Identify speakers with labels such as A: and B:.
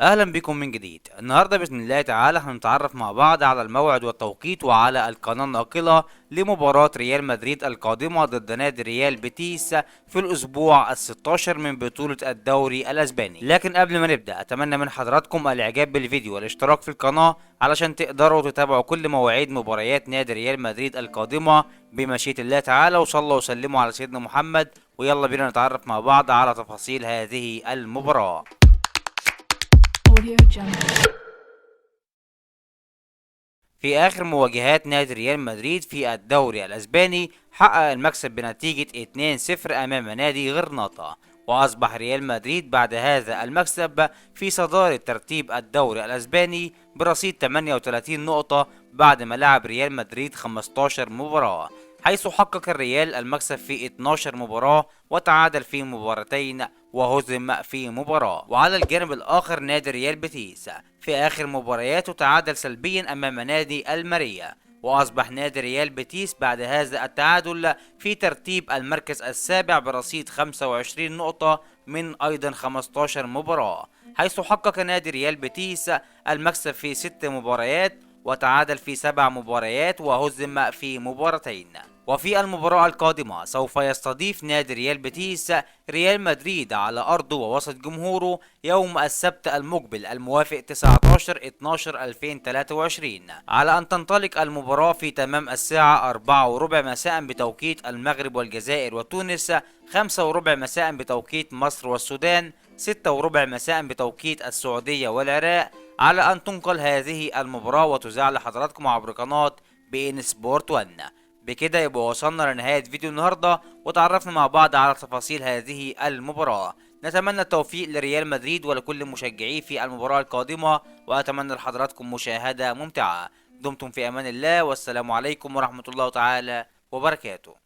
A: اهلا بكم من جديد. النهارده باذن الله تعالى هنتعرف مع بعض على الموعد والتوقيت وعلى القناه الناقله لمباراه ريال مدريد القادمه ضد نادي ريال بيتيس في الاسبوع ال16 من بطوله الدوري الاسباني. لكن قبل ما نبدا اتمنى من حضراتكم الاعجاب بالفيديو والاشتراك في القناه علشان تقدروا تتابعوا كل مواعيد مباريات نادي ريال مدريد القادمه بمشيئه الله تعالى. وصلوا وسلموا على سيدنا محمد، ويلا بينا نتعرف مع بعض على تفاصيل هذه المباراه.
B: Audio Jungle.
A: في آخر مواجهات نادي ريال مدريد في الدوري الأسباني حقق المكسب بنتيجة 2-0 أمام نادي غرناطة، وأصبح ريال مدريد بعد هذا المكسب في صدارة ترتيب الدوري الأسباني برصيد 38 نقطة بعد ما لعب ريال مدريد 15 مباراة، حيث حقق الريال المكسب في 12 مباراة وتعادل في مباراتين وهزم في مباراة. وعلى الجانب الآخر نادي ريال بيتيس في آخر مبارياته تعادل سلبيا أمام نادي الماريا، وأصبح نادي ريال بيتيس بعد هذا التعادل في ترتيب المركز السابع برصيد 25 نقطة من أيضا 15 مباراة، حيث حقق نادي ريال بيتيس المكسب في 6 مباريات وتعادل في 7 مباريات وهزم في مباراتين. وفي المباراة القادمة سوف يستضيف نادي ريال بيتيس ريال مدريد على أرضه ووسط جمهوره يوم السبت المقبل الموافق 19/12/2023، على أن تنطلق المباراة في تمام الساعة 4:15 مساء بتوقيت المغرب والجزائر وتونس، 5:15 مساء بتوقيت مصر والسودان، 6:15 مساء بتوقيت السعودية والعراق، على أن تنقل هذه المباراة وتذاع لحضراتكم عبر قناة بي إن سبورت 1. بكده يبقى وصلنا لنهاية فيديو النهاردة وتعرفنا مع بعض على تفاصيل هذه المباراة. نتمنى التوفيق لريال مدريد ولكل مشجعيه في المباراة القادمة، وأتمنى لحضراتكم مشاهدة ممتعة. دمتم في أمان الله، والسلام عليكم ورحمة الله تعالى وبركاته.